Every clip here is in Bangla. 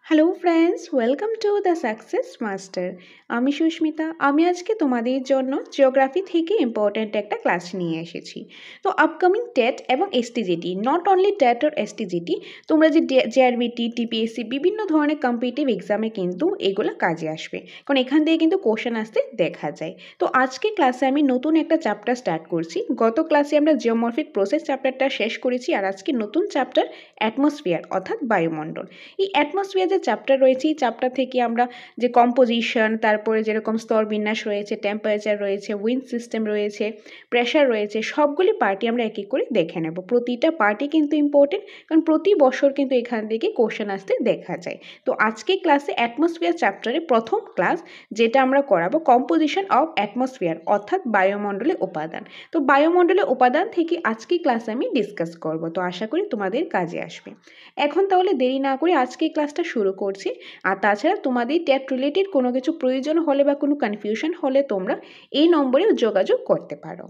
Hello friends, welcome to the success master. আমি সুস্মিতা। আমি আজকে তোমাদের জন্য জিওগ্রাফি থেকে ইম্পর্ট্যান্ট একটা ক্লাস নিয়ে এসেছি। তো আপকামিং টেট এবং এসটিজিটি, নট অনলি টেট আর এসটিজিটি, তোমরা যে জেআরবিটি, টিপিএসসি বিভিন্ন ধরনের কম্পিটিটিভ এক্সামে কিন্তু এগুলো কাজে আসবে, কারণ এখান থেকে কিন্তু কোশ্চেন আসতে দেখা যায়। তো আজকে ক্লাসে আমি নতুন একটা চ্যাপ্টার স্টার্ট করছি। গত ক্লাসে আমরা জিওমরফিক প্রসেস চ্যাপ্টারটা শেষ করেছি, আর আজকে নতুন চ্যাপ্টার অ্যাটমসফিয়ার অর্থাৎ বায়ুমণ্ডল। এই অ্যাটমসফিয়ার যে চ্যাপ্টার রয়েছে, এই চ্যাপ্টার থেকে আমরা যে কম্পোজিশন, তারপরে যেরকম স্তর বিন্যাস রয়েছে, টেম্পারেচার রয়েছে, উইন্ড সিস্টেম রয়েছে, প্রেশার রয়েছে, সবগুলি পার্টই আমরা এক এক করে দেখে নেব। প্রতিটা পার্টই কিন্তু ইম্পর্টেন্ট, কারণ প্রতি বছর কিন্তু এখান থেকে কোশ্চেন আসতে দেখা যায়। তো আজকে ক্লাসে অ্যাটমসফিয়ার চ্যাপ্টারে প্রথম ক্লাস যেটা আমরা করাবো, কম্পোজিশন অফ অ্যাটমসফিয়ার অর্থাৎ বায়ুমণ্ডলের উপাদান। তো বায়ুমণ্ডলের উপাদান থেকে আজকে ক্লাসে আমি ডিসকাস করব। তো আশা করি তোমাদের কাজে আসবে। এখন তাহলে দেরি না করে আজকে ক্লাসটা শুরু করছি। আর তাছাড়া তোমাদের টেট রিলেটেড কোনো কিছু প্রয়োজন হলে বা কোনো কনফিউশন হলে তোমরা এই নম্বরেও যোগাযোগ করতে পারো।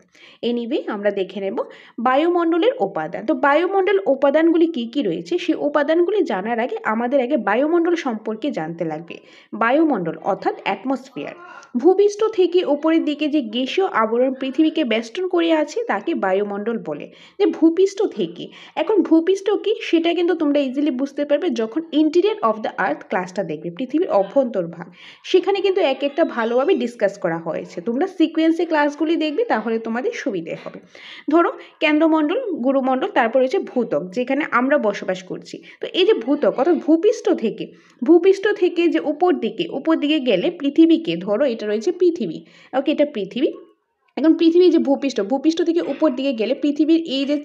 এনিওয়ে, আমরা দেখে নেব বায়ুমণ্ডলের উপাদান। তো বায়ুমণ্ডল উপাদানগুলি কি কি রয়েছে, সেই উপাদানগুলি জানার আগে আমাদের আগে বায়ুমণ্ডল সম্পর্কে জানতে লাগবে। বায়ুমণ্ডল অর্থাৎ অ্যাটমসফিয়ার, ভূপৃষ্ঠ থেকে উপরের দিকে যে গ্যাসীয় আবরণ পৃথিবীকে বেষ্টন করে আছে তাকে বায়ুমণ্ডল বলে। যে ভূপৃষ্ঠ থেকে, এখন ভূপৃষ্ঠ কি সেটা কিন্তু তোমরা ইজিলি বুঝতে পারবে যখন ইন্টেরিয়র অফ দ্য আর্থ ক্লাসটা দেখবে, পৃথিবীর অভ্যন্তরভাগ। সেখানে কিন্তু এক একটা ভালোভাবে ডিসকাস করা হয়েছে। তোমরা সিকোয়েন্সে ক্লাসগুলি দেখবে, তাহলে তোমাদের সুবিধে হবে। ধরো কেন্দ্রমণ্ডল, গুরুমণ্ডল, তারপর হচ্ছে ভূত্বক, যেখানে আমরা বসবাস করছি। তো এই যে ভূত্বক অর্থাৎ ভূপৃষ্ঠ থেকে যে উপর দিকে গেলে পৃথিবীকে, ধরো এটা রয়েছে পৃথিবী, ওকে, এটা পৃথিবী। এখন পৃথিবীর যে ভূপৃষ্ঠ থেকে উপর দিকে গেলে পৃথিবীর এই যে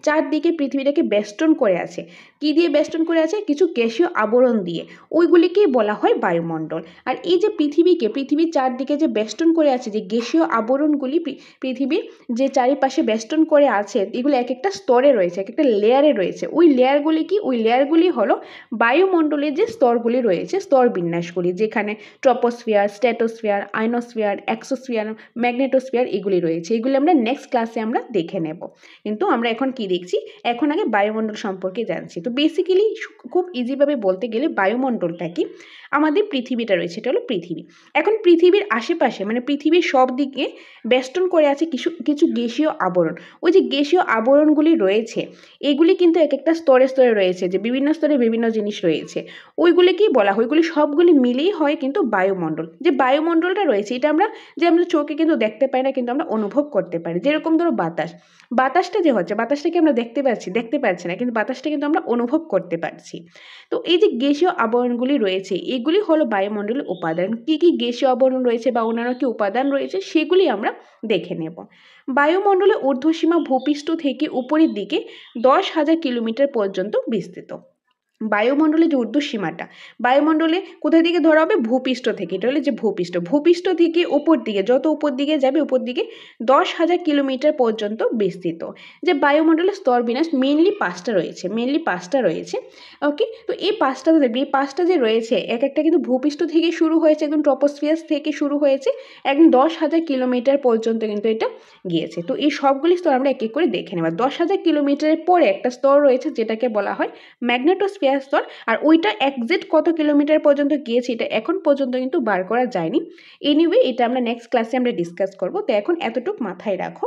চারদিকে পৃথিবীটাকে বেষ্টন করে আছে। কি দিয়ে বেষ্টন করে আছে? কিছু গ্যাসীয় আবরণ দিয়ে, ওইগুলিকেই বলা হয় বায়ুমণ্ডল। আর এই যে পৃথিবীর চারদিকে যে বেষ্টন করে আছে, যে গ্যাসীয় আবরণগুলি পৃথিবীর যে চারিপাশে বেষ্টন করে আছে, এগুলো এক একটা স্তরে রয়েছে, এক একটা লেয়ারে রয়েছে। ওই লেয়ারগুলি কি? ওই লেয়ারগুলি হলো বায়ুমণ্ডলের যে স্তরগুলি রয়েছে, স্তর বিন্যাসগুলি, যেখানে troposphere, stratosphere, ionosphere, exosphere, magnetosphere এগুলি রয়েছে। এগুলি আমরা নেক্সট ক্লাসে আমরা দেখে নেব। কিন্তু আমরা এখন কি দেখছি? এখন আগে বায়ুমণ্ডল সম্পর্কে জানছি। তো বেসিক্যালি খুব ইজিভাবে বলতে গেলে বায়ুমণ্ডলটা কি? আমাদের পৃথিবীটা রয়েছে, এটা হলো পৃথিবী। এখন পৃথিবীর আশেপাশে, মানে পৃথিবীর সব দিকে বেষ্টন করে আছে কিছু কিছু গ্যাসীয় আবরণ। ওই যে গ্যাসীয় আবরণগুলি রয়েছে, এগুলি কিন্তু এক একটা স্তরে স্তরে রয়েছে, যে বিভিন্ন স্তরে বিভিন্ন জিনিস রয়েছে। ওইগুলিকেই বলা হয়, ওইগুলি সবগুলি মিলেই হয় কিন্তু বায়ুমণ্ডল। যে বায়ুমণ্ডলটা রয়েছে, এটা আমরা চোখে কিন্তু দেখতে পাই না, কিন্তু আমরা অনুভব করতে পারি। যেরকম ধরো বাতাসটা যে হচ্ছে, বাতাসটাকে আমরা দেখতে পাচ্ছি না, কিন্তু বাতাসটা কিন্তু আমরা অনুভব করতে পারছি। তো এই যে গ্যাসীয় আবরণগুলি রয়েছে, এগুলি হলো বায়ুমণ্ডলের উপাদান। কি কি গ্যাসীয় আবরণ রয়েছে বা অন্যান্য কি উপাদান রয়েছে, সেগুলি আমরা দেখে নেব। বায়ুমণ্ডলের ঊর্ধ্বসীমা ভূপৃষ্ঠ থেকে উপরের দিকে 10,000 কিলোমিটার পর্যন্ত বিস্তৃত। বায়ুমণ্ডলের যে ঊর্ধ্বসীমাটা, বায়ুমণ্ডলে কোথায় থেকে ধরা হবে? ভূপৃষ্ঠ থেকে। এটা হলো যে ভূপৃষ্ঠ থেকে উপর দিকে, যত উপর দিকে যাবে, উপর দিকে 10,000 কিলোমিটার পর্যন্ত বিস্তৃত। যে বায়ুমণ্ডলের স্তর বিন্যাস মেনলি পাঁচটা রয়েছে। ওকে, তো এই পাঁচটা যে রয়েছে, এক একটা কিন্তু ভূপৃষ্ঠ থেকে শুরু হয়েছে, একদম ট্রপোস্ফিয়ার থেকে শুরু হয়েছে, একদম 10,000 কিলোমিটার পর্যন্ত কিন্তু এটা গিয়েছে। তো এই সবগুলি স্তর আমরা এক এক করে দেখে নেব। 10,000 কিলোমিটারের পরে একটা স্তর রয়েছে, যেটাকে বলা হয় ম্যাগনেটোস্ফিয়ার স্তর। আর ওইটা এক্সাক্ট কত কিলোমিটার পর্যন্ত গিয়েছে, এটা এখন পর্যন্ত কিন্তু বার করা যায়নি। এনিওয়ে, এটা আমরা নেক্সট ক্লাসে আমরা ডিসকাস করব। তো এখন এতটুকু মাথায় রাখো,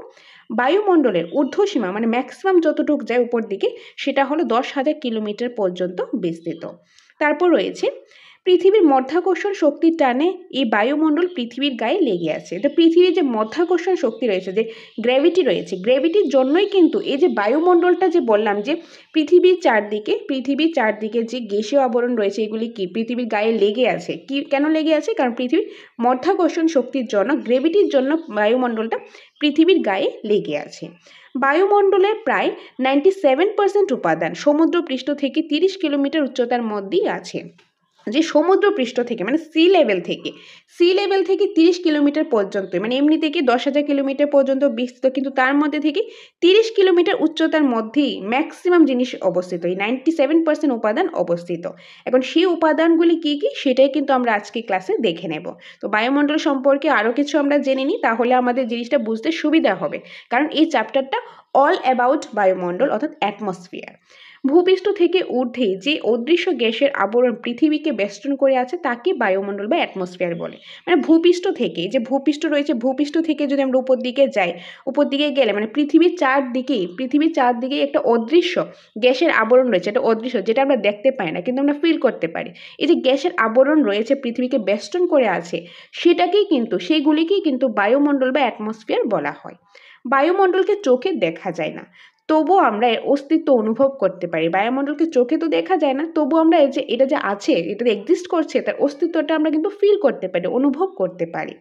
বায়ুমণ্ডলের ঊর্ধ্বসীমা মানে ম্যাক্সিমাম যতটুকু যায় উপর দিকে, সেটা হলো 10,000 কিলোমিটার পর্যন্ত বিস্তৃত। তারপর রয়েছে পৃথিবীর মধ্যাকর্ষণ শক্তির টানে এই বায়ুমণ্ডল পৃথিবীর গায়ে লেগে আছে। তো পৃথিবীর যে মধ্যাকর্ষণ শক্তি রয়েছে, যে গ্র্যাভিটি রয়েছে, গ্র্যাভিটির জন্যই কিন্তু এই যে বায়ুমণ্ডলটা, যে বললাম যে পৃথিবীর চারদিকে যে গ্যাসীয় আবরণ রয়েছে, এগুলি কি পৃথিবীর গায়ে লেগে আছে। কি কেন লেগে আছে? কারণ পৃথিবীর মধ্যাকর্ষণ শক্তির জন্য, গ্র্যাভিটির জন্য বায়ুমণ্ডলটা পৃথিবীর গায়ে লেগে আছে। বায়ুমণ্ডলের প্রায় 97% উপাদান সমুদ্রপৃষ্ঠ থেকে 30 কিলোমিটার উচ্চতার মধ্যেই আছে। যে সমুদ্রপৃষ্ঠ থেকে, মানে সি লেভেল থেকে 30 কিলোমিটার পর্যন্ত, মানে এমনি থেকে 10,000 কিলোমিটার পর্যন্ত বিস্তৃত, কিন্তু তার মধ্যে থেকে 30 কিলোমিটার উচ্চতার মধ্যেই ম্যাক্সিমাম জিনিস অবস্থিত, এই 97% উপাদান অবস্থিত। এখন সেই উপাদানগুলি কি কি, সেটাই কিন্তু আমরা আজকে ক্লাসে দেখে নেব। তো বায়ুমণ্ডল সম্পর্কে আরও কিছু আমরা জেনে নিই, তাহলে আমাদের জিনিসটা বুঝতে সুবিধা হবে, কারণ এই চ্যাপ্টারটা অল অ্যাবাউট বায়ুমণ্ডল অর্থাৎ অ্যাটমসফিয়ার। ভূপৃষ্ঠ থেকে ঊর্ধ্বে যে অদৃশ্য গ্যাসের আবরণ পৃথিবীকে বেষ্টন করে আছে তাকে বায়ুমণ্ডল বা অ্যাটমসফিয়ার বলে। মানে ভূপৃষ্ঠ থেকে যে ভূপৃষ্ঠ রয়েছে, ভূপৃষ্ঠ থেকে যদি আমরা উপর দিকে যাই, উপর দিকে গেলে মানে পৃথিবীর চারদিকেই একটা অদৃশ্য গ্যাসের আবরণ রয়েছে, এটা অদৃশ্য, যেটা আমরা দেখতে পাই না কিন্তু আমরা ফিল করতে পারি। এই যে গ্যাসের আবরণ রয়েছে পৃথিবীকে বেষ্টন করে আছে, সেগুলিকেই কিন্তু বায়ুমণ্ডল বা অ্যাটমসফিয়ার বলা হয়। বায়ুমণ্ডলকে চোখে দেখা যায় না, তবুও আমরা এর অস্তিত্ব অনুভব করতে পারি। বায়ুমণ্ডলকে চোখে তো দেখা যায় না, তবুও আমরা এটা যে আছে, এটা এক্সিস্ট করছে, তার অস্তিত্বটা আমরা কিন্তু ফিল করতে পারি, অনুভব করতে পারি।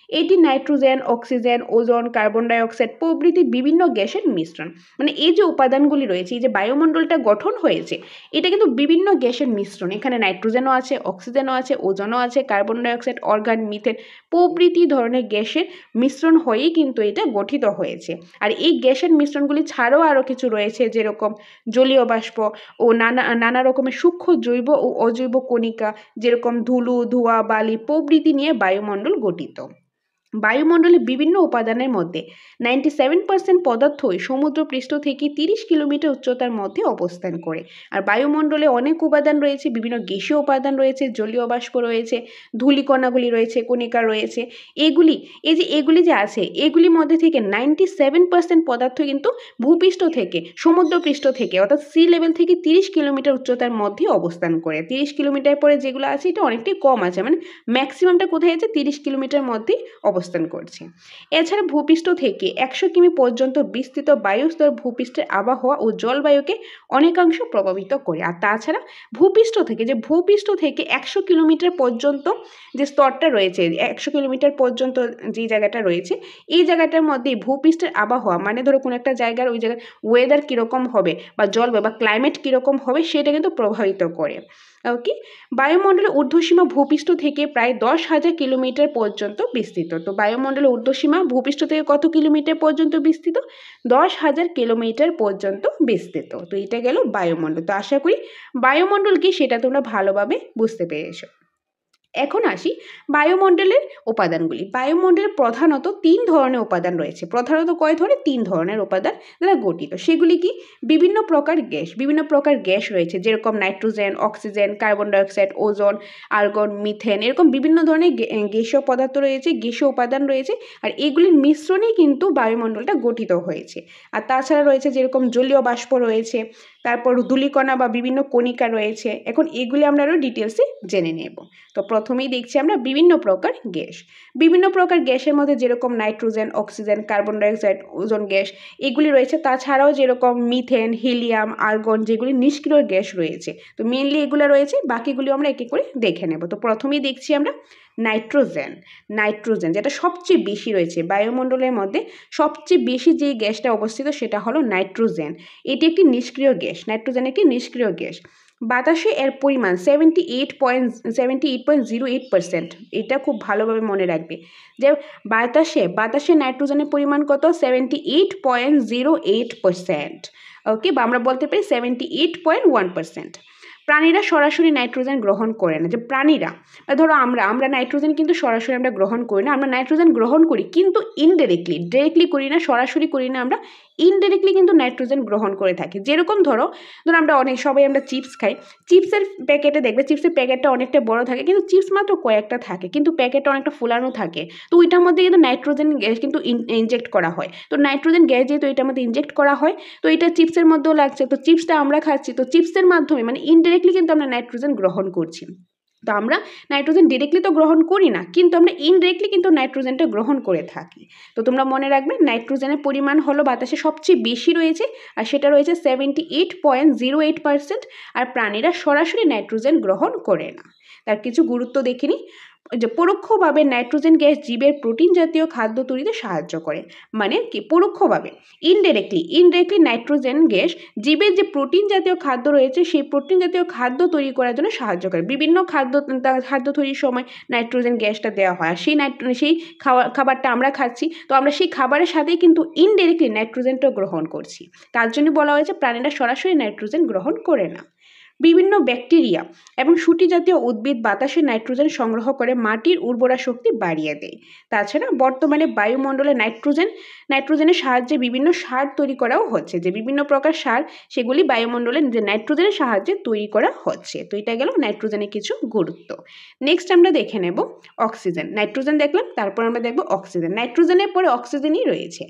এটি nitrogen, oxygen, ozone, carbon dioxide প্রভৃতি বিভিন্ন গ্যাসের মিশ্রণ। মানে এই যে উপাদানগুলি রয়েছে, এই যে বায়ুমণ্ডলটা গঠন হয়েছে, এটা কিন্তু বিভিন্ন গ্যাসের মিশ্রণ। এখানে নাইট্রোজেনও আছে, অক্সিজেনও আছে, ওজোনও আছে, কার্বন ডাইঅক্সাইড, অর্গান, মিথেন প্রভৃতি ধরনের গ্যাসের মিশ্রণ হয়েই কিন্তু এটা গঠিত হয়েছে। আর এই গ্যাসের মিশ্রণগুলি ছাড়াও আরও কিছু রয়েছে, যেরকম জলীয় বাষ্প ও নানা রকমের সূক্ষ্ম জৈব ও অজৈব কণিকা, যেরকম ধুলো, ধোঁয়া, বালি প্রভৃতি নিয়ে বায়ুমণ্ডল গঠিত। বায়ুমণ্ডলে বিভিন্ন উপাদানের মধ্যে 97% পদার্থই সমুদ্রপৃষ্ঠ থেকে 30 কিলোমিটার উচ্চতার মধ্যে অবস্থান করে। আর বায়ুমণ্ডলে অনেক উপাদান রয়েছে, বিভিন্ন গ্যাসীয় উপাদান রয়েছে, জলীয় বাষ্প রয়েছে, ধূলিকণাগুলি রয়েছে, কণিকা রয়েছে। এগুলি যে আছে, এগুলির মধ্যে থেকে 97% পদার্থ কিন্তু ভূপৃষ্ঠ থেকে, সমুদ্রপৃষ্ঠ থেকে, অর্থাৎ সি লেভেল থেকে 30 কিলোমিটার উচ্চতার মধ্যে অবস্থান করে। 30 কিলোমিটার পরে যেগুলো আছে এটা অনেকটাই কম আছে, মানে ম্যাক্সিমামটা কোথায় আছে, 30 কিলোমিটার মধ্যেই অবস্থান করছে। এছাড়া ভূপৃষ্ঠ থেকে 100 কিমি পর্যন্ত বিস্তৃত বায়ুস্তর ভূপৃষ্ঠের আবহাওয়া ও জলবায়ুকে অনেকাংশ প্রভাবিত করে। আর তাছাড়া ভূপৃষ্ঠ থেকে 100 কিলোমিটার পর্যন্ত যে স্তরটা রয়েছে, 100 কিলোমিটার পর্যন্ত যে জায়গাটা রয়েছে, এই জায়গাটার মধ্যে ভূপৃষ্ঠের আবহাওয়া, মানে ধরো কোনো একটা জায়গার ওই জায়গার ওয়েদার কীরকম হবে বা জলবায়ু বা ক্লাইমেট কীরকম হবে সেটা কিন্তু প্রভাবিত করে। ওকে, বায়ুমণ্ডলের ঊর্ধ্বসীমা ভূপৃষ্ঠ থেকে প্রায় 10,000 কিলোমিটার পর্যন্ত বিস্তৃত। তো বায়ুমণ্ডলের ঊর্ধ্বসীমা ভূপৃষ্ঠ থেকে কত কিলোমিটার পর্যন্ত বিস্তৃত? 10,000 কিলোমিটার পর্যন্ত বিস্তৃত। তো এটা গেল বায়ুমণ্ডল। তো আশা করি বায়ুমণ্ডল কি সেটা তোমরা ভালোভাবে বুঝতে পেরেছো। এখন আসি বায়ুমণ্ডলের উপাদানগুলি। বায়ুমণ্ডলে প্রধানত 3 ধরনের উপাদান রয়েছে। প্রধানত কয় ধরনের? 3 ধরনের উপাদান দ্বারা গঠিত। সেগুলি কি? বিভিন্ন প্রকার গ্যাস রয়েছে, যেরকম nitrogen, oxygen, carbon dioxide, ozone, argon, methane, এরকম বিভিন্ন ধরনের গ্যাসীয় পদার্থ রয়েছে, গ্যাসীয় উপাদান রয়েছে। আর এগুলির মিশ্রণেই কিন্তু বায়ুমণ্ডলটা গঠিত হয়েছে। আর তাছাড়া রয়েছে যেরকম জলীয় বাষ্প রয়েছে, তারপর ধূলিকণা বা বিভিন্ন কণিকা রয়েছে। এখন এগুলি আমরা আরও ডিটেলসে জেনে নেব। তো প্রথমেই দেখছি আমরা বিভিন্ন প্রকার গ্যাসের মধ্যে যেরকম nitrogen, oxygen, carbon dioxide, ozone gas এগুলি রয়েছে। তাছাড়াও যেরকম মিথেন, হিলিয়াম, আর্গন যেগুলি নিষ্ক্রিয় গ্যাস রয়েছে। তো মেনলি এগুলো রয়েছে, বাকিগুলি আমরা এক এক করে দেখে নেব। তো প্রথমেই দেখছি আমরা নাইট্রোজেন যেটা সবচেয়ে বেশি রয়েছে বায়ুমণ্ডলের মধ্যে। সবচেয়ে বেশি যে গ্যাসটা অবস্থিত সেটা হলো নাইট্রোজেন। এটি একটি নিষ্ক্রিয় গ্যাস। নাইট্রোজেন একটি নিষ্ক্রিয় গ্যাস। বাতাসে এর পরিমাণ 78.08%। এটা খুব ভালোভাবে মনে রাখবে যে বাতাসে নাইট্রোজেনের পরিমাণ কত? 78.08%। ওকে, বা আমরা বলতে পারি 78.1%। প্রাণীরা সরাসরি নাইট্রোজেন গ্রহণ করে না। যে প্রাণীরা, ধরো আমরা নাইট্রোজেন কিন্তু সরাসরি আমরা গ্রহণ করি না। আমরা নাইট্রোজেন গ্রহণ করি কিন্তু ডিরেক্টলি করি না, সরাসরি করি না, আমরা ইনডিরেক্টলি কিন্তু নাইট্রোজেন গ্রহণ করে থাকি। যেরকম ধরো আমরা সবাই আমরা চিপস খাই। চিপসের প্যাকেটে দেখবে চিপসের প্যাকেটটা অনেকটা বড় থাকে, কিন্তু চিপস মাত্র কয়েকটা থাকে, কিন্তু প্যাকেটটা অনেকটা ফুলানো থাকে। তো ওইটার মধ্যে কিন্তু নাইট্রোজেন গ্যাস কিন্তু ইনজেক্ট করা হয়। তো নাইট্রোজেন গ্যাস যেহেতু এটার মধ্যে ইনজেক্ট করা হয়, তো এটা চিপসের মধ্যেও লাগছে। তো চিপসটা আমরা খাচ্ছি, তো চিপসের মাধ্যমে মানে ইনডিরেক্টলি কিন্তু আমরা নাইট্রোজেন গ্রহণ করছি। তো আমরা নাইট্রোজেন ডিরেক্টলি তো গ্রহণ করি না, কিন্তু আমরা ইনডিরেক্টলি কিন্তু নাইট্রোজেনটা গ্রহণ করে থাকি। তো তোমরা মনে রাখবে নাইট্রোজেনের পরিমাণ হলো বাতাসে সবচেয়ে বেশি রয়েছে, আর সেটা রয়েছে 78.08%। আর প্রাণীরা সরাসরি নাইট্রোজেন গ্রহণ করে না। তার কিছু গুরুত্ব দেখে নিই। যে পরোক্ষভাবে নাইট্রোজেন গ্যাস জীবের প্রোটিন জাতীয় খাদ্য তৈরিতে সাহায্য করে। মানে কি? পরোক্ষভাবে ইনডিরেক্টলি নাইট্রোজেন গ্যাস জীবের যে প্রোটিন জাতীয় খাদ্য রয়েছে সেই প্রোটিন জাতীয় খাদ্য তৈরি করার জন্য সাহায্য করে। বিভিন্ন খাদ্য তৈরির সময় নাইট্রোজেন গ্যাসটা দেওয়া হয়, আর সেই খাবারটা আমরা খাচ্ছি। তো আমরা সেই খাবারের সাথেই কিন্তু ইনডিরেক্টলি নাইট্রোজেনটা গ্রহণ করছি। তার জন্য বলা হয়েছে প্রাণীরা সরাসরি নাইট্রোজেন গ্রহণ করে না। বিভিন্ন ব্যাকটেরিয়া এবং শুঁটি জাতীয় উদ্ভিদ বাতাসে নাইট্রোজেন সংগ্রহ করে মাটির উর্বরা শক্তি বাড়িয়ে দেয়। তাছাড়া বর্তমানে বায়ুমণ্ডলে নাইট্রোজেনের সাহায্যে বিভিন্ন সার তৈরি করাও হচ্ছে, যে বিভিন্ন প্রকার সার সেগুলি বায়ুমণ্ডলে যে নাইট্রোজেনের সাহায্যে তৈরি করা হচ্ছে। তো এটা গেল নাইট্রোজেনের কিছু গুরুত্ব। নেক্সট আমরা দেখে নেব অক্সিজেন। নাইট্রোজেন দেখলাম, তারপর আমরা দেখব অক্সিজেন। নাইট্রোজেনের পরে অক্সিজেনই রয়েছে।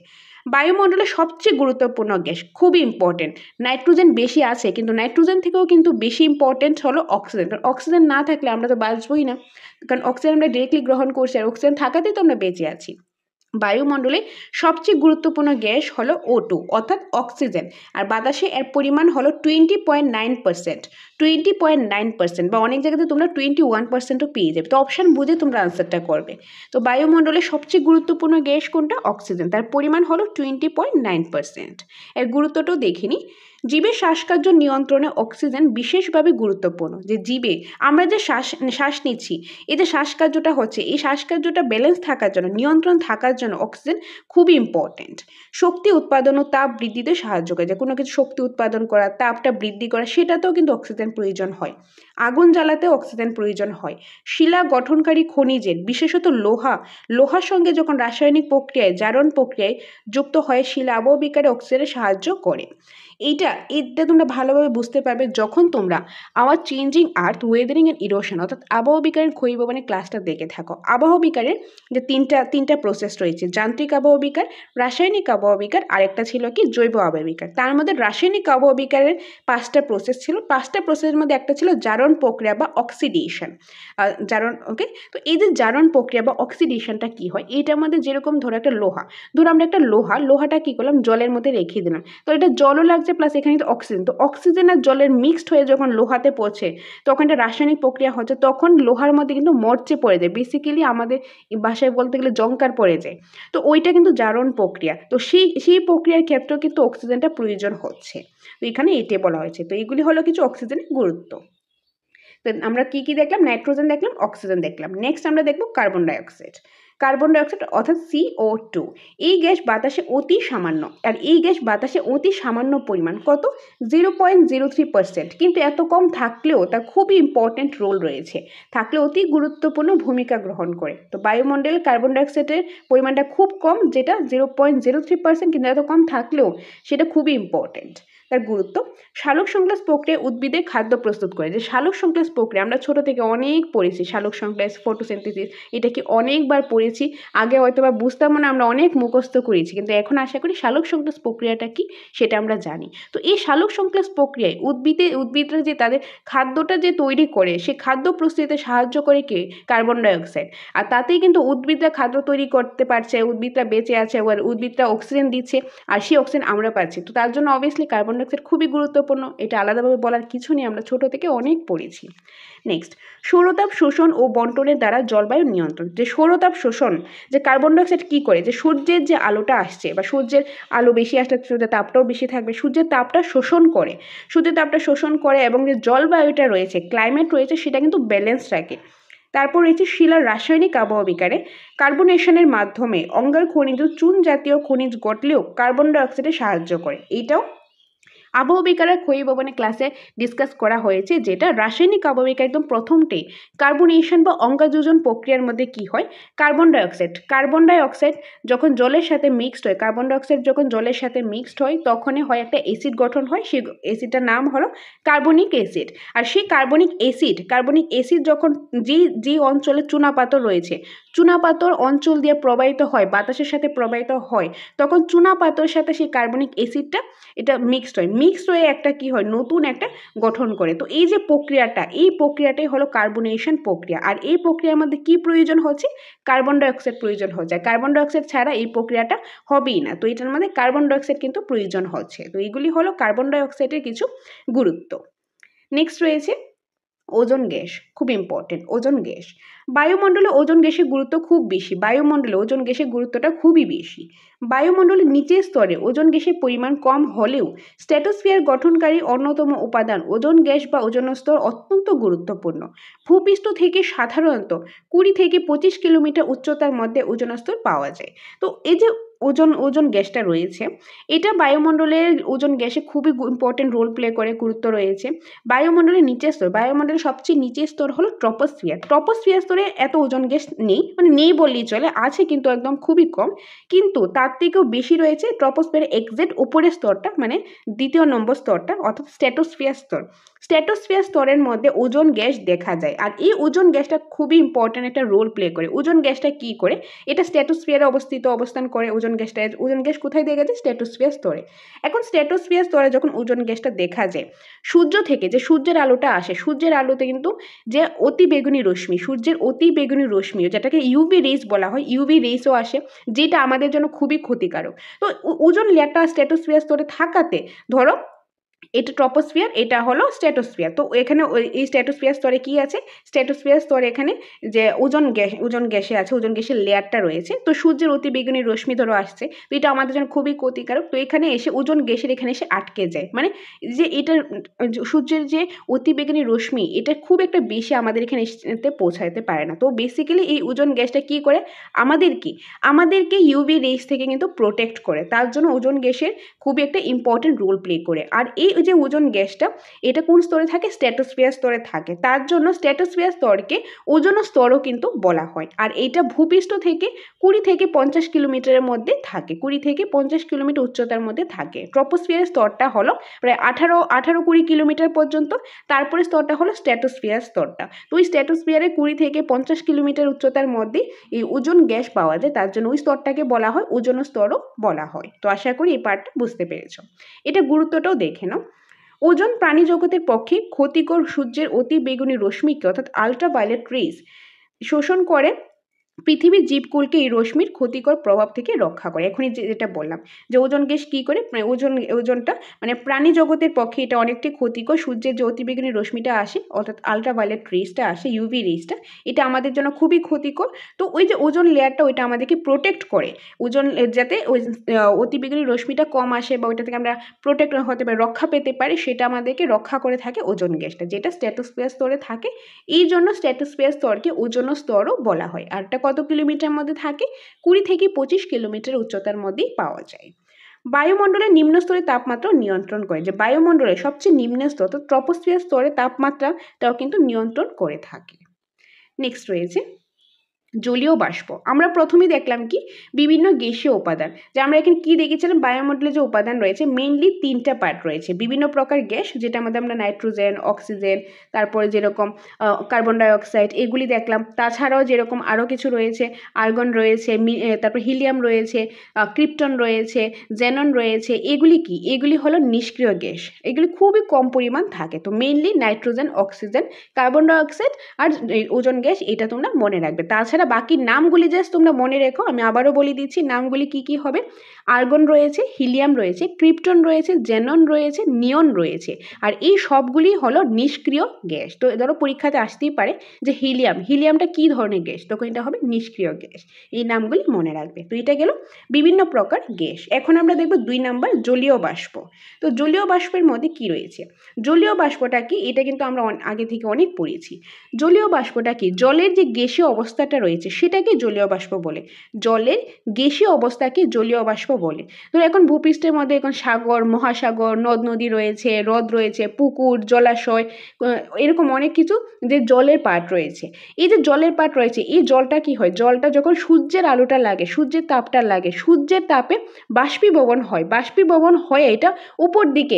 বায়ুমণ্ডলের সবচেয়ে গুরুত্বপূর্ণ গ্যাস, খুবই ইম্পর্টেন্ট। নাইট্রোজেন বেশি আছে, কিন্তু নাইট্রোজেন থেকেও কিন্তু বেশি ইম্পর্টেন্ট হলো অক্সিজেন। কারণ অক্সিজেন না থাকলে আমরা তো বাঁচবই না, কারণ অক্সিজেন আমরা ডিরেক্টলি গ্রহণ করছি, আর অক্সিজেন থাকাতেই তো আমরা বেঁচে আছি। বায়ুমণ্ডলে সবচেয়ে গুরুত্বপূর্ণ গ্যাস হলো O2 অর্থাৎ অক্সিজেন, আর বাতাসে এর পরিমাণ হলো 20.9%। 20.9%, বা অনেক জায়গাতে তোমরা 21%ও পেয়ে যাবে। তো অপশান বুঝে তোমরা আনসারটা করবে। তো বায়ুমণ্ডলে সবচেয়ে গুরুত্বপূর্ণ গ্যাস কোনটা? অক্সিজেন, তার পরিমাণ হলো 20.9%। এর গুরুত্বটাও দেখিনি। জীবের শ্বাসকার্য নিয়ন্ত্রণে অক্সিজেন বিশেষভাবে গুরুত্বপূর্ণ। যে জীবে আমরা যে শ্বাস নিচ্ছি, এই যে শ্বাসকার্যটা হচ্ছে, এই শ্বাসকার্যটা ব্যালেন্স থাকার জন্য, নিয়ন্ত্রণ থাকার জন্য অক্সিজেন খুবই ইম্পর্টেন্ট। শক্তি উৎপাদন ও তাপ বৃদ্ধিতে সাহায্য করে, যে কোনো কিছু শক্তি উৎপাদন করা, তাপটা বৃদ্ধি করা, সেটাতেও কিন্তু অক্সিজেন প্রয়োজন হয়। আগুন জ্বালাতে অক্সিজেন প্রয়োজন হয়। শিলা গঠনকারী খনিজের, বিশেষত লোহার সঙ্গে যখন রাসায়নিক প্রক্রিয়ায়, জারণ প্রক্রিয়ায় যুক্ত হয়, শিলা আবহবিকারে অক্সিজেনের সাহায্য করে। এটা তোমরা ভালোভাবে বুঝতে পারবে যখন তোমরা our changing earth weathering and erosion অর্থাৎ আবহাওয়া বিকারের ক্ষয়ীভবনের ক্লাসটা দেখে থাকো। আবহাওয়া বিকারের যে তিনটা প্রসেস রয়েছে, যান্ত্রিক আবহাওয়া বিকার, রাসায়নিক আবহাওয়া বিকার, আরেকটা ছিল কি জৈব আবহাওয়া বিকার। তার মধ্যে রাসায়নিক আবহাওয়া বিকারের 5টা প্রসেস ছিল। 5টা প্রসেসের মধ্যে একটা ছিল জারণ প্রক্রিয়া বা অক্সিডেশন। ওকে, তো এই যে জারণ প্রক্রিয়া বা অক্সিডেশনটা কি হয়, এইটার মধ্যে যেরকম ধরো একটা ধরো আমরা একটা লোহাটা কি করলাম, জলের মধ্যে রেখে দিলাম, তো এটা জলও লাগছে প্লাস এখানে তো অক্সিজেন, তো অক্সিজেন আর জলের মিক্সড হয়ে যখন লোহাতে পৌঁছে তখন এটা রাসায়নিক প্রক্রিয়া হচ্ছে, তখন লোহার মধ্যে কিন্তু মরচে পড়ে যায়, বেসিক্যালি আমাদের ভাষায় বলতে গেলে জংকার পড়ে যায়। তো ওইটা কিন্তু জারণ প্রক্রিয়া। তো সেই প্রক্রিয়ার ক্ষেত্রেও কিন্তু অক্সিজেনটা প্রয়োজন হচ্ছে। তো এখানে এটাই বলা হয়েছে। তো এইগুলি হলো কিছু অক্সিজেনের গুরুত্ব। তো আমরা কি দেখলাম? নাইট্রোজেন দেখলাম, অক্সিজেন দেখলাম। নেক্সট আমরা দেখব কার্বন ডাইঅক্সাইড। কার্বন ডাইঅক্সাইড অর্থাৎ CO2। এই গ্যাস বাতাসে অতি সামান্য, আর এই গ্যাস বাতাসে অতি সামান্য পরিমাণ, কত? 0.03%। কিন্তু এত কম থাকলেও তার খুবই ইম্পর্টেন্ট রোল রয়েছে, থাকলে অতি গুরুত্বপূর্ণ ভূমিকা গ্রহণ করে। তো বায়ুমণ্ডলে কার্বন ডাইঅক্সাইডের পরিমাণটা খুব কম, যেটা 0.03%, কিন্তু এত কম থাকলেও সেটা খুবই ইম্পর্টেন্ট। তার গুরুত্ব, সালোক সংশ্লেষ প্রক্রিয়া উদ্ভিদের খাদ্য প্রস্তুত করে। যে সালোক সংশ্লেষ প্রক্রিয়া আমরা ছোট থেকে অনেক পড়েছি, সালোক সংশ্লেষ, ফটোসিনথেসিস, এটা কি অনেকবার পড়েছি। আগে হয়তো বা বুঝতাম না, আমরা অনেক মুখস্থ করেছি, কিন্তু এখন আশা করি সালোক সংশ্লেষ প্রক্রিয়াটা কি সেটা আমরা জানি। তো এই সালোক সংশ্লেষ প্রক্রিয়ায় উদ্ভিদরা যে তাদের খাদ্যটা যে তৈরি করে, সে খাদ্য প্রস্তুতিতে সাহায্য করে কে? Carbon dioxide. আর তাতেই কিন্তু উদ্ভিদরা খাদ্য তৈরি করতে পারছে, উদ্ভিদরা বেঁচে আছে, উদ্ভিদরা অক্সিজেন দিচ্ছে, আর সেই অক্সিজেন আমরা পাচ্ছি। তো তার জন্য অবভিয়াসলি কার্বন ডাইঅক্সাইড খুবই গুরুত্বপূর্ণ, এটা আলাদাভাবে বলার কিছু নেই, আমরা ছোট থেকে অনেক পড়েছি। নেক্সট, সৌরতাপ শোষণ ও বন্টনের দ্বারা জলবায়ু নিয়ন্ত্রণ। যে সৌরতাপ শোষণ, যে কার্বন ডাইঅক্সাইড কি করে, যে সূর্যের যে আলোটা আসছে, বা সূর্যের আলো বেশি আসলে সূর্যের তাপটাও বেশি থাকবে, সূর্যের তাপটা শোষণ করে এবং যে জলবায়ুটা রয়েছে, ক্লাইমেট রয়েছে, সেটা কিন্তু ব্যালেন্স রাখে। তারপর রয়েছে শিলার রাসায়নিক আবহাওয়া বিকারে কার্বনেশনের মাধ্যমে অঙ্গার খনিজ, চুন জাতীয় খনিজ গঠলেও কার্বন ডাইঅক্সাইডে সাহায্য করে। এইটাও আবহাওয়া বিকারের ক্ষয়ীভবনের ক্লাসে ডিসকাস করা হয়েছে, যেটা রাসায়নিক আবহাওয়া বিকার একদম প্রথমটাই কার্বনেশন বা অঙ্গাযোজন প্রক্রিয়ার মধ্যে কি হয়, কার্বন ডাইঅক্সাইড যখন জলের সাথে মিক্সড হয়, কার্বন ডাইঅক্সাইড যখন জলের সাথে মিক্সড হয়, তখনই হয় একটা অ্যাসিড গঠন হয়, সেই অ্যাসিডটার নাম হলো কার্বনিক অ্যাসিড। আর সেই কার্বনিক অ্যাসিড যখন যে অঞ্চলে চুনাপাথর রয়েছে, চুনাপাথর অঞ্চল দিয়ে প্রবাহিত হয়, বাতাসের সাথে প্রবাহিত হয়, তখন চুনাপাথরের সাথে সেই কার্বনিক অ্যাসিডটা এটা মিক্সড হয়ে একটা কি হয়, নতুন একটা গঠন করে। তো এই যে প্রক্রিয়াটাই হলো কার্বনেশন প্রক্রিয়া। আর এই প্রক্রিয়ার মধ্যে কি প্রয়োজন হচ্ছে, কার্বন ডাইঅক্সাইড প্রয়োজন হচ্ছে। কার্বন ডাইঅক্সাইড ছাড়া এই প্রক্রিয়াটা হবেই না, তো এটার মধ্যে কার্বন ডাইঅক্সাইড কিন্তু প্রয়োজন হচ্ছে। তো এইগুলি হলো কার্বন ডাইঅক্সাইডের কিছু গুরুত্ব। নেক্সট রয়েছে ওজোন গ্যাস, খুব ইম্পর্টেন্ট। ওজোন গ্যাস, বায়ুমণ্ডলে ওজোন গ্যাসের গুরুত্ব খুব বেশি, বায়ুমণ্ডলে ওজোন গ্যাসের গুরুত্বটা খুবই বেশি। বায়ুমণ্ডলের নিচের স্তরে ওজোন গ্যাসের পরিমাণ কম হলেও স্ট্র্যাটোস্ফিয়ার গঠনকারী অন্যতম উপাদান ওজোন গ্যাস বা ওজোন স্তর অত্যন্ত গুরুত্বপূর্ণ। ভূপৃষ্ঠ থেকে সাধারণত 20 থেকে 25 কিলোমিটার উচ্চতার মধ্যে ওজোন স্তর পাওয়া যায়। তো এই যে ওজন গ্যাসটা রয়েছে, এটা বায়ুমণ্ডলের ওজন গ্যাসে খুবই ইম্পর্টেন্ট রোল প্লে করে, গুরুত্ব রয়েছে। বায়ুমণ্ডলের নিচের স্তর, বায়ুমণ্ডলের সবচেয়ে নিচের স্তর হলো ট্রপোস্ফিয়ার। ট্রপোস্ফিয়ার স্তরে এত ওজন গ্যাস নেই, মানে নেই বললেই চলে, আছে কিন্তু একদম খুবই কম। কিন্তু তার থেকেও বেশি রয়েছে ট্রপোস্ফিয়ারের এক্সাক্ট উপরের স্তরটা, মানে দ্বিতীয় নম্বর স্তরটা, অর্থাৎ স্ট্র্যাটোস্ফিয়ার স্তর। স্ট্র্যাটোস্ফিয়ার স্তরের মধ্যে ওজন গ্যাস দেখা যায়, আর এই ওজন গ্যাসটা খুবই ইম্পর্টেন্ট একটা রোল প্লে করে। ওজন গ্যাসটা কি করে, এটা স্ট্র্যাটোস্ফিয়ারে অবস্থান করে। ওজন গ্যাস কোথায় দেখা যায়? স্ট্র্যাটোস্ফিয়ার স্তরে। এখন স্ট্র্যাটোস্ফিয়ার স্তরে যখন ওজন গ্যাসটা দেখা যায়, সূর্য থেকে যে সূর্যের আলোটা আসে, সূর্যের আলোতে কিন্তু যে অতি বেগুনি রশ্মি, সূর্যের অতি বেগুনি রশ্মি, যেটাকে ইউভি রেস বলা হয়, ইউভি রেসও আসে, যেটা আমাদের জন্য খুবই ক্ষতিকারক। তো ওজন লেয়ারটা স্ট্র্যাটোস্ফিয়ার স্তরে থাকাতে, ধরো এটা ট্রপোস্ফিয়ার, এটা হলো স্ট্র্যাটোস্ফিয়ার। তো এখানে এই স্ট্র্যাটোস্ফিয়ার স্তরে কি আছে? স্ট্র্যাটোস্ফিয়ার স্তরে এখানে যে ওজন গ্যাসে আছে, ওজন গ্যাসের লেয়ারটা রয়েছে। তো সূর্যের অতিবেগুনি রশ্মি ধরো আসছে, তো এটা আমাদের জন্য খুবই ক্ষতিকারক। তো এখানে এসে ওজন গ্যাসের এখানে এসে আটকে যায়, মানে যে এটা সূর্যের যে অতিবেগুনি রশ্মি, এটা খুব একটা বেশি আমাদের এখানে পৌঁছাতে পারে না। তো বেসিক্যালি এই ওজন গ্যাসটা কি করে, আমাদেরকে ইউভি রেস থেকে কিন্তু প্রোটেক্ট করে, তার জন্য ওজন গ্যাসের খুবই একটা ইম্পর্টেন্ট রোল প্লে করে। আর এই যে ওজন গ্যাসটা, এটা কোন স্তরে থাকে? স্ট্র্যাটোস্ফিয়ার স্তরে থাকে। তার জন্য স্ট্র্যাটোস্ফিয়ার স্তরকে ওজোন স্তরও কিন্তু বলা হয়। আর এটা ভূপৃষ্ঠ থেকে 20 থেকে 50 কিলোমিটারের মধ্যে থাকে, 20 থেকে 50 কিলোমিটার উচ্চতার মধ্যে থাকে। ট্রপোস্ফিয়ার স্তরটা হলো প্রায় 18-20 কিলোমিটার পর্যন্ত। তারপরে স্তরটা হলো স্ট্র্যাটোস্ফিয়ার স্তরটা। তো ওই স্ট্র্যাটোস্ফিয়ারে 20 থেকে 50 কিলোমিটার উচ্চতার মধ্যে এই ওজন গ্যাস পাওয়া যায়, তার জন্য ওই স্তরটাকে বলা হয় ওজোন স্তরও বলা হয়। তো আশা করি এই পার্টটা বুঝতে পেরেছো। এটা গুরুত্বটাও দেখে নাও। ওজন প্রাণী জগতের পক্ষে ক্ষতিকর সূর্যের অতি বেগুনি রশ্মিকে, অর্থাৎ আল্ট্রাভায়োলেট রেজ শোষণ করে পৃথিবীর জীবকুলকে এই রশ্মির ক্ষতিকর প্রভাব থেকে রক্ষা করে। এখনই যেটা বললাম যে ওজন গ্যাস কী করে, ওজনটা মানে প্রাণী জগতের পক্ষে এটা অনেকটাই ক্ষতিকর। সূর্যের যে অতিবেগুনি রশ্মিটা আসে, অর্থাৎ আল্ট্রাভায়োলেট রেজটা আসে, ইউভি রেজটা, এটা আমাদের জন্য খুবই ক্ষতিকর। তো ওই যে ওজন লেয়ারটা, ওইটা আমাদেরকে প্রোটেক্ট করে, ওজন যাতে ওই অতিবেগুনি রশ্মিটা কম আসে বা ওইটা থেকে আমরা প্রোটেক্ট হতে পারি, রক্ষা পেতে পারি, সেটা আমাদেরকে রক্ষা করে থাকে ওজন গ্যাসটা, যেটা স্ট্র্যাটোস্ফিয়ার স্তরে থাকে। এই জন্য স্ট্র্যাটোস্ফিয়ার স্তরকে ওজোন স্তরও বলা হয়। আর এটা কত কিলোমিটার মধ্যে থাকে? 20 থেকে 25 কিলোমিটার উচ্চতার মধ্যেই পাওয়া যায়। বায়ুমণ্ডলের নিম্ন স্তরে তাপমাত্রা নিয়ন্ত্রণ করে, যে বায়ুমণ্ডলের সবচেয়ে নিম্ন স্তর তো ট্রপোস্ফিয়ার স্তরে তাপমাত্রাটাও কিন্তু নিয়ন্ত্রণ করে থাকে। নেক্সট রয়েছে জলীয় বাষ্প। আমরা প্রথমেই দেখলাম কি বিভিন্ন গ্যাসীয় উপাদান, যে আমরা এখানে কি দেখেছিলাম, বায়ুমণ্ডলে যে উপাদান রয়েছে মেইনলি 3টা পার্ট রয়েছে, বিভিন্ন প্রকার গ্যাস, যেটার মধ্যে আমরা নাইট্রোজেন, অক্সিজেন, তারপরে যেরকম কার্বন ডাইঅক্সাইড, এগুলি দেখলাম। তাছাড়াও যেরকম আরও কিছু রয়েছে, আর্গন রয়েছে, তারপর হিলিয়াম রয়েছে, ক্রিপ্টন রয়েছে, জেনন রয়েছে। এগুলি কি? এগুলি হলো নিষ্ক্রিয় গ্যাস, এগুলি খুবই কম পরিমাণ থাকে। তো mainly nitrogen, oxygen, carbon dioxide আর ওজন গ্যাস, এটা তোমরা মনে রাখবে। তাছাড়া বাকি নামগুলি জাস্ট তোমরা মনে রেখো, আমি আবারও বলে দিচ্ছি নামগুলি কি কি হবে। আর্গন রয়েছে, হিলিয়াম রয়েছে, ক্রিপ্টন রয়েছে, জেনন রয়েছে, নিয়ন রয়েছে। আর এই সবগুলি হলো নিষ্ক্রিয় গ্যাস। তো ধরো পরীক্ষাতে আসতেই পারে যে হিলিয়ামটা কি ধরনের গ্যাস, তখন এটা হবে নিষ্ক্রিয় গ্যাস। এই নামগুলি মনে রাখবে। তো এটা গেল বিভিন্ন প্রকার গ্যাস। এখন আমরা দেখব 2 নাম্বার জলীয় বাষ্প। তো জলীয় বাষ্পের মধ্যে কি রয়েছে? জলীয় বাষ্পটা কি, এটা কিন্তু আমরা আগে থেকে অনেক পড়েছি। জলীয় বাষ্পটা কি? জলের যে গ্যাসীয় অবস্থাটা রয়েছে সেটাকে জলীয় বাষ্প বলে, জলের গ্যাসীয় অবস্থাকে জলীয় বাষ্প বলে। তো এখন ভূপৃষ্ঠের মধ্যে এখন সাগর, মহাসাগর, নদ নদী রয়েছে, হ্রদ রয়েছে, পুকুর, জলাশয়, এরকম অনেক কিছু যে জলের পার্ট রয়েছে। এই যে জলের পার্ট রয়েছে, এই জলটা কি হয়, জলটা যখন সূর্যের আলোটা লাগে, সূর্যের তাপটা লাগে, সূর্যের তাপে বাষ্পীভবন হয়, বাষ্পীভবন হয়ে এটা উপর দিকে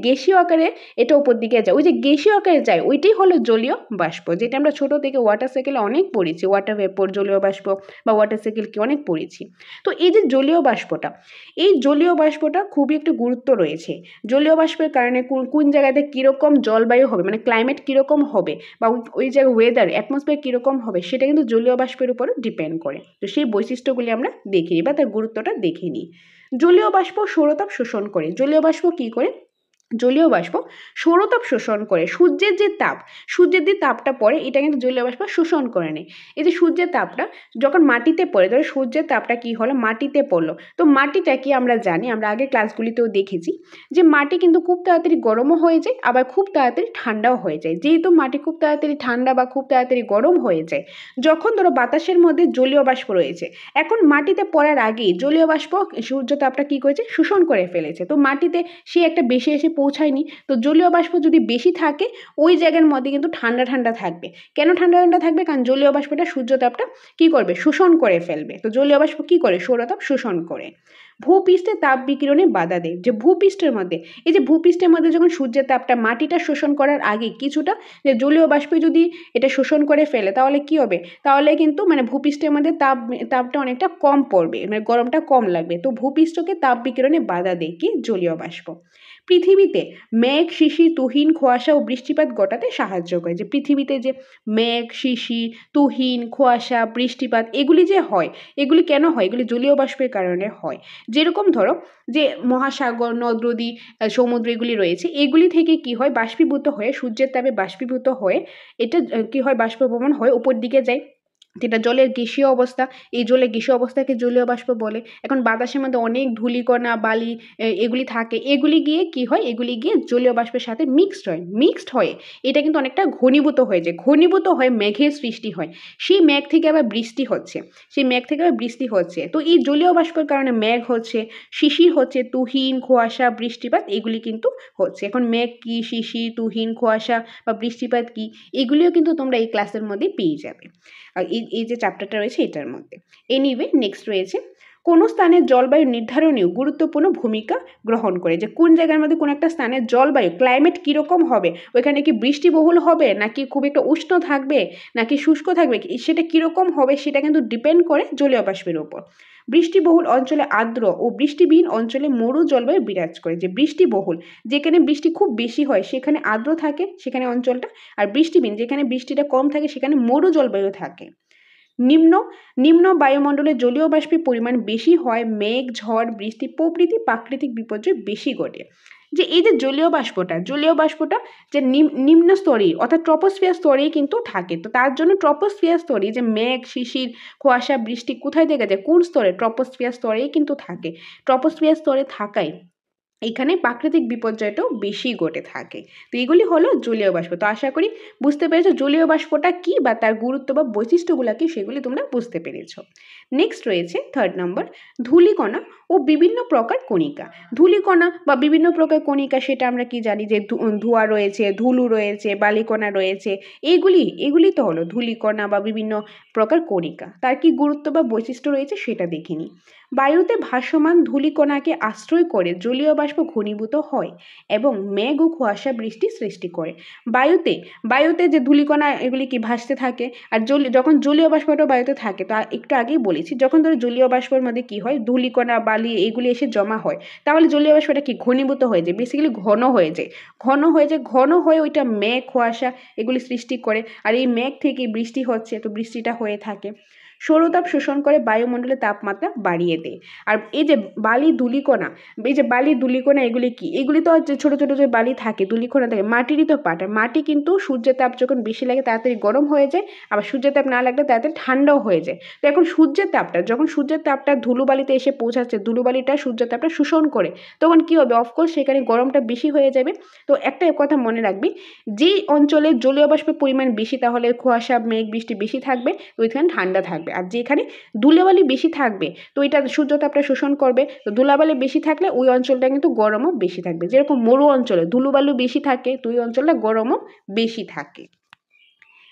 গ্যাসীয় আকারে এটা উপর দিকে যায়। ওই যে গ্যাসীয় আকারে যায়, ওইটাই হলো জলীয় বাষ্প, যেটা আমরা ছোট থেকে ওয়াটার সাইকেলে অনেক পড়েছি, ওয়াটার ভেপর, জলীয় বাষ্প বা ওয়াটার সাইকেল কি অনেক পড়েছি। তো এই যে জলীয় বাষ্পটা, এই জলীয় বাষ্পটা খুবই একটু গুরুত্ব রয়েছে। জলীয় বাষ্পের কারণে কোন জায়গাতে কীরকম জলবায়ু হবে, মানে ক্লাইমেট কীরকম হবে, বা ওই জায়গায় ওয়েদার, অ্যাটমসফিয়ার কীরকম হবে, সেটা কিন্তু জলীয় বাষ্পের উপর ডিপেন্ড করে। তো সেই বৈশিষ্ট্যগুলি আমরা দেখে নিই বা তার গুরুত্বটা দেখে নিই। জলীয় বাষ্প সৌরতাপ শোষণ করে। জলীয় বাষ্প কী করে? জলীয় বাষ্প সৌরতাপ শোষণ করে। সূর্যের যে তাপটা পড়ে এটা কিন্তু জলীয় বাষ্প শোষণ করে নেয়। এই যে সূর্যের তাপটা যখন মাটিতে পড়ে, ধরো সূর্যের তাপটা কি হলো, মাটিতে পড়লো, তো মাটিটা কি আমরা জানি, আমরা আগের ক্লাসগুলিতেও দেখেছি যে মাটি কিন্তু খুব তাড়াতাড়ি গরমও হয়ে যায়, আবার খুব তাড়াতাড়ি ঠান্ডাও হয়ে যায়। যেহেতু মাটি খুব তাড়াতাড়ি ঠান্ডা বা খুব তাড়াতাড়ি গরম হয়ে যায়, যখন ধরো বাতাসের মধ্যে জলীয় বাষ্প রয়েছে, এখন মাটিতে পড়ার আগেই জলীয় বাষ্প সূর্য তাপটা কি করেছে, শোষণ করে ফেলেছে। তো মাটিতে সে একটা বেশি এসে পৌঁছায়নি। তো জলীয় বাষ্প যদি বেশি থাকে ওই জায়গার মধ্যে কিন্তু ঠান্ডা ঠান্ডা থাকবে। কেন ঠান্ডা ঠান্ডা থাকবে? কারণ জলীয় বাষ্পটা সূর্যতাপটা কি করবে, শোষণ করে ফেলবে। তো জলীয় বাষ্প কি করে, সৌরতাপ শোষণ করে। ভূপৃষ্ঠে তাপ বিকিরণে বাধা দেয়। যে ভূপৃষ্ঠের মধ্যে, এই যে ভূপৃষ্ঠের মধ্যে যখন সূর্যের তাপটা মাটিটা শোষণ করার আগে কিছুটা যে জলীয় বাষ্প যদি এটা শোষণ করে ফেলে তাহলে কি হবে, তাহলে কিন্তু মানে ভূপৃষ্ঠের মধ্যে তাপটা অনেকটা কম পড়বে, মানে গরমটা কম লাগবে। তো ভূপৃষ্ঠকে তাপ বিকিরণে বাধা দেয় কি, জলীয় বাষ্প। পৃথিবীতে মেঘ, শিশির, তুহিন, কুয়াশা ও বৃষ্টিপাত ঘটাতে সাহায্য করে। যে পৃথিবীতে যে মেঘ, শিশির, তুহিন, কুয়াশা, বৃষ্টিপাত এগুলি যে হয়, এগুলি কেন হয়, এগুলি জলীয় বাষ্পের কারণে হয়। যেরকম ধরো যে মহাসাগর, নদ নদী, সমুদ্র এগুলি রয়েছে, এগুলি থেকে কি হয়, বাষ্পীভূত হয়ে সূর্যের তাপে বাষ্পীভূত হয়ে এটা কি হয়, বাষ্পভবন হয়ে উপর দিকে যায়, যেটা জলের গ্যাসীয় অবস্থা। এই জলের গ্যাসীয় অবস্থাকে জলীয় বাষ্প বলে। এখন বাতাসের মধ্যে অনেক ধূলিকণা, বালি এগুলি থাকে, এগুলি গিয়ে কি হয়, এগুলি গিয়ে জলীয় বাষ্পের সাথে মিক্সড হয়ে এটা কিন্তু অনেকটা ঘনীভূত হয়ে যায়। ঘনীভূত হয়ে মেঘের সৃষ্টি হয়। সেই মেঘ থেকে আবার বৃষ্টি হচ্ছে। তো এই জলীয় বাষ্পের কারণে মেঘ হচ্ছে, শিশির হচ্ছে, তুহিন, কুয়াশা, বৃষ্টিপাত এগুলি কিন্তু হচ্ছে। এখন মেঘ কি, শিশির, তুহিন, কুয়াশা বা বৃষ্টিপাত কি, এগুলিও কিন্তু তোমরা এই ক্লাসের মধ্যে পেয়ে যাবে আর এই যে চ্যাপ্টারটা রয়েছে এটার মধ্যে। এনিওয়ে, নেক্সট রয়েছে কোনো স্থানের জলবায়ু নির্ধারণেও গুরুত্বপূর্ণ ভূমিকা গ্রহণ করে। যে কোন জায়গার মধ্যে কোন একটা স্থানের জলবায়ু, ক্লাইমেট কীরকম হবে, ওইখানে কি বৃষ্টিবহুল হবে নাকি খুব একটা উষ্ণ থাকবে নাকি শুষ্ক থাকবে, সেটা কীরকম হবে সেটা কিন্তু ডিপেন্ড করে জলীয় বাষ্পের উপর। বৃষ্টিবহুল অঞ্চলে আর্দ্র ও বৃষ্টিবিহীন অঞ্চলে মরু জলবায়ু বিরাজ করে। যে বৃষ্টিবহুল, যেখানে বৃষ্টি খুব বেশি হয় সেখানে আর্দ্র থাকে সেখানে অঞ্চলটা, আর বৃষ্টিবিহীন যেখানে বৃষ্টিটা কম থাকে সেখানে মরু জলবায়ু থাকে। নিম্ন বায়ুমণ্ডলে জলীয় বাষ্পের পরিমাণ বেশি হয় মেঘ, ঝড়, বৃষ্টি প্রভৃতি প্রাকৃতিক বিপর্যয় বেশি ঘটে। যে এই যে জলীয় বাষ্পটা যে নিম্ন স্তরে অর্থাৎ ট্রপোস্ফিয়ার স্তরেই কিন্তু থাকে। তো তার জন্য ট্রপোস্ফিয়ার স্তরে যে মেঘ, শিশির, কুয়াশা, বৃষ্টি কোথায় থেকে যায়, কোন স্তরে, ট্রপোস্ফিয়ার স্তরেই কিন্তু থাকে। ট্রপোস্ফিয়ার স্তরে থাকায় এখানে প্রাকৃতিক বিপর্যয়টাও বেশি ঘটে থাকে। তো এগুলি হলো জলীয় বাষ্প। তো আশা করি বুঝতে পেরেছো জলীয় বাষ্পটা কি বা তার গুরুত্ব বা বৈশিষ্ট্যগুলো কি সেগুলি তোমরা বুঝতে পেরেছো। নেক্সট রয়েছে 3rd নম্বর, ধূলিকণা ও বিভিন্ন প্রকার কণিকা। ধূলিকণা বা বিভিন্ন প্রকার কণিকা সেটা আমরা কি জানি যে ধোঁয়া রয়েছে, ধুলো রয়েছে, বালিকণা রয়েছে, এগুলি তো হলো ধূলিকণা বা বিভিন্ন প্রকার কণিকা। তার কি গুরুত্ব বা বৈশিষ্ট্য রয়েছে সেটা দেখিনি। বায়ুতে ভাসমান ধূলিকণাকে আশ্রয় করে জলীয় বাষ্প ঘনীভূত হয় এবং মেঘ ও কুয়াশা বৃষ্টি সৃষ্টি করে। বায়ুতে যে ধূলিকণা এগুলি কি ভাসতে থাকে, আর যখন জলীয় বাষ্পটা বায়ুতে থাকে, তা একটু আগেই বলেছি, যখন ধরো জলীয় বাষ্পের মধ্যে কি হয়, ধূলিকণা, বালি এগুলি এসে জমা হয়, তাহলে জলীয় বাষ্পটা কি ঘনীভূত হয়ে যায়, বেসিক্যালি ঘন হয়ে ওইটা মেঘ, কুয়াশা এগুলি সৃষ্টি করে, আর এই মেঘ থেকে বৃষ্টি হচ্ছে, তো বৃষ্টিটা হয়ে থাকে। সৌরতাপ শোষণ করে বায়ুমণ্ডলের তাপমাত্রা বাড়িয়ে দেয়। আর এই যে বালি ধূলিকণা এগুলি কি, এগুলি তো যে ছোট ছোট যে বালি থাকে, ধূলিকণা থাকে, মাটিরই তো পার্ট। আর মাটি কিন্তু সূর্যের তাপ যখন বেশি লাগে তাড়াতাড়ি গরম হয়ে যায়, আবার সূর্যের তাপ না লাগলে তাড়াতাড়ি ঠান্ডাও হয়ে যায়। তো এখন যখন সূর্যের তাপটা ধুলোবালিতে এসে পৌঁছাচ্ছে, ধুলোবালিটা সূর্যের তাপটা শোষণ করে, তখন কি হবে, অফকোর্স সেখানে গরমটা বেশি হয়ে যাবে। তো একটা কথা মনে রাখবি, যেই অঞ্চলে জলীয় বাষ্পের পরিমাণ বেশি তাহলে কুয়াশা, মেঘ, বৃষ্টি বেশি থাকবে, তো ওইখানে ঠান্ডা থাকবে। আর যেখানে ধূলাবালি বেশি থাকবে তো এটা সূর্যতাপটা শোষণ করবে, তো ধূলাবালি বেশি থাকলে ওই অঞ্চলটা কিন্তু গরমও বেশি থাকবে। যেরকম মরু অঞ্চলে ধূলোবালু বেশি থাকে তো ওই অঞ্চলটা গরমও বেশি থাকে।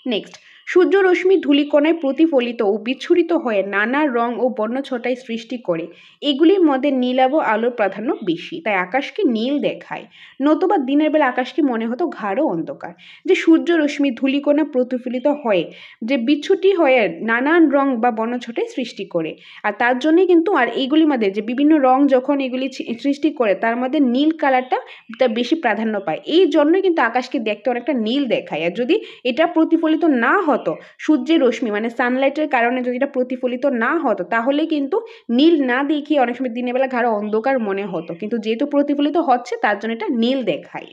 নেক্সট, সূর্যরশ্মি ধূলিকণায় প্রতিফলিত ও বিচ্ছুরিত হয়ে নানা রং ও বর্ণছটায় সৃষ্টি করে। এগুলির মধ্যে নীলাভ আলোর প্রাধান্য বেশি, তাই আকাশকে নীল দেখায়। নতুবা দিনের বেলা আকাশকে মনে হতো গাঢ় অন্ধকার। যে সূর্যরশ্মি ধূলিকণা প্রতিফলিত হয়ে যে বিচ্ছুটি হয়ে নানান রং বা বর্ণছটায় সৃষ্টি করে, আর তার জন্যই কিন্তু আর এইগুলির মধ্যে যে বিভিন্ন রং যখন এগুলি সৃষ্টি করে তার মধ্যে নীল কালারটা বেশি প্রাধান্য পায়। এই জন্যই কিন্তু আকাশকে দেখতে অনেকটা নীল দেখায়। আর যদি এটা প্রতিফলিত না হতো হতো, সূর্যের রশ্মি মানে সানলাইটের কারণে যদি এটা প্রতিফলিত না হতো তাহলে কিন্তু নীল না দেখিয়ে অনেক সময় দিনের বেলা গাঢ় অন্ধকার মনে হতো, কিন্তু যেহেতু প্রতিফলিত হচ্ছে তার জন্য এটা নীল দেখায়।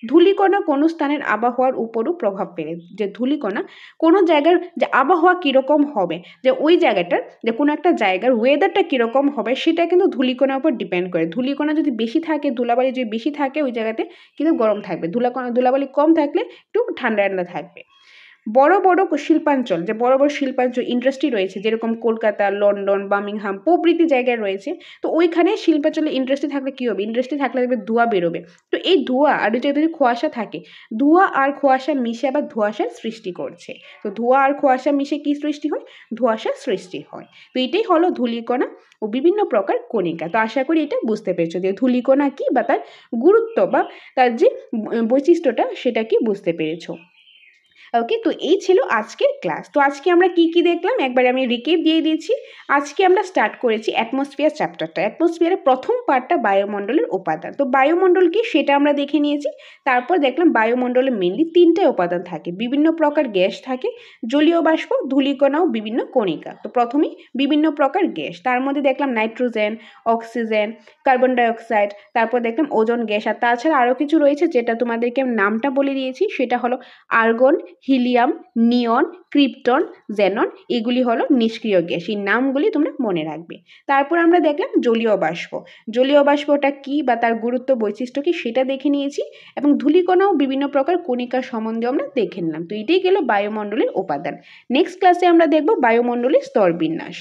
ধূলিকণা কোনো স্থানের আবহাওয়ার উপরও প্রভাব ফেলে, যে ধূলিকণা কোনো জায়গার যে আবহাওয়া কীরকম হবে, যে ওই জায়গাটার যে কোনো একটা জায়গার ওয়েদারটা কীরকম হবে সেটা কিন্তু ধূলিকণার উপর ডিপেন্ড করে। ধূলিকণা যদি বেশি থাকে, ধুলাবালি যদি বেশি থাকে ওই জায়গাতে কিন্তু গরম থাকবে, ধুলাবালি কম থাকলে একটু ঠান্ডা ঠান্ডা থাকবে। বড় বড় শিল্পাঞ্চল, যে বড় বড় শিল্পাঞ্চল ইন্ডাস্ট্রি রয়েছে যেরকম কলকাতা, লন্ডন, বার্মিংহাম প্রভৃতি জায়গায় রয়েছে, তো ওইখানে শিল্পাঞ্চলে ইন্ডাস্ট্রি থাকলে কী হবে, ইন্ডাস্ট্রি থাকলে দেখবে ধোঁয়া বেরোবে। তো এই ধোঁয়া আর যদি কুয়াশা থাকে, ধোঁয়া আর কুয়াশা মিশে আবার ধোঁয়াশার সৃষ্টি করছে। তো ধোঁয়া আর কুয়াশা মিশে কি সৃষ্টি হয়, ধোঁয়াশার সৃষ্টি হয়। তো এটাই হলো ধূলিকণা ও বিভিন্ন প্রকার কণিকা। তো আশা করি এটা বুঝতে পেরেছো যে ধূলিকণা কি বা তার গুরুত্ব বা তার যে বৈশিষ্ট্যটা সেটা কি বুঝতে পেরেছো। ওকে, তো এই ছিল আজকের ক্লাস। তো আজকে আমরা কি কি দেখলাম একবার আমি রিকেপ দিয়ে দিয়েছি। আজকে আমরা স্টার্ট করেছি অ্যাটমসফিয়ার চ্যাপ্টারটা। অ্যাটমসফিয়ারের প্রথম পার্টটা বায়ুমণ্ডলের উপাদান। তো বায়ুমণ্ডল কি সেটা আমরা দেখে নিয়েছি। তারপর দেখলাম বায়ুমণ্ডলে মেনলি 3টে উপাদান থাকে, বিভিন্ন প্রকার গ্যাস থাকে, জলীয় বাষ্প, ধূলিকণা ও বিভিন্ন কণিকা। তো প্রথমেই বিভিন্ন প্রকার গ্যাস, তার মধ্যে দেখলাম নাইট্রোজেন, অক্সিজেন, কার্বন ডাইঅক্সাইড, তারপর দেখলাম ওজোন গ্যাস, আর তাছাড়া আরও কিছু রয়েছে যেটা তোমাদেরকে নামটা বলে দিয়েছি, সেটা হলো আর্গন, হিলিয়াম, নিয়ন, ক্রিপ্টন, জেনন, এগুলি হলো নিষ্ক্রিয় গ্যাস। এই নামগুলি তোমরা মনে রাখবে। তারপর আমরা দেখলাম জলীয় বাষ্প। জলীয় বাষ্পটা কি বা তার গুরুত্ব বৈশিষ্ট্য কি সেটা দেখে নিয়েছি, এবং ধূলিকণাও বিভিন্ন প্রকার কণিকা সম্বন্ধে আমরা দেখে নিলাম। তো এটাই গেল বায়ুমণ্ডলের উপাদান। নেক্সট ক্লাসে আমরা দেখব বায়ুমণ্ডলের স্তরবিন্যাস।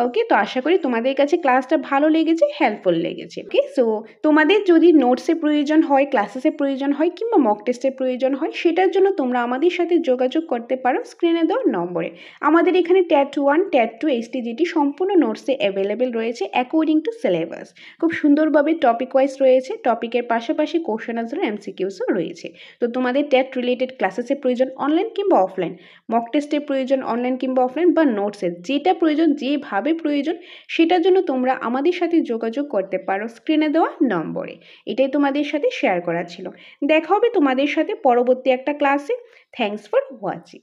ওকে, তো আশা করি তোমাদের কাছে ক্লাসটা ভালো লেগেছে, হেল্পফুল লেগেছে। ওকে, সো তোমাদের যদি নোটসের প্রয়োজন হয়, ক্লাসেসের প্রয়োজন হয় কিংবা মক টেস্টের প্রয়োজন হয়, সেটার জন্য তোমরা আমাদের সাথে যোগাযোগ করতে পারো স্ক্রিনে দেওয়া নম্বরে। আমাদের এখানে ট্যাট 1, ট্যাট 2, STGT সম্পূর্ণ নোটসে অ্যাভেলেবেল রয়েছে অ্যাকর্ডিং টু সিলেবাস। খুব সুন্দরভাবে টপিক ওয়াইজ রয়েছে, টপিকের পাশাপাশি কোশ্চেন আনসার MCQসও রয়েছে। তো তোমাদের ট্যাট রিলেটেড ক্লাসেসের প্রয়োজন অনলাইন কিংবা অফলাইন, মক টেস্টের প্রয়োজন অনলাইন কিংবা অফলাইন, বা নোটসের যেটা প্রয়োজন, যেভাবে প্রয়োজন, সেটার জন্য তোমরা আমাদের সাথে যোগাযোগ করতে পারো স্ক্রিনে দেওয়া নম্বরে। এটাই তোমাদের সাথে শেয়ার করা ছিল। দেখা হবে তোমাদের সাথে পরবর্তী একটা ক্লাসে। Thanks for watching.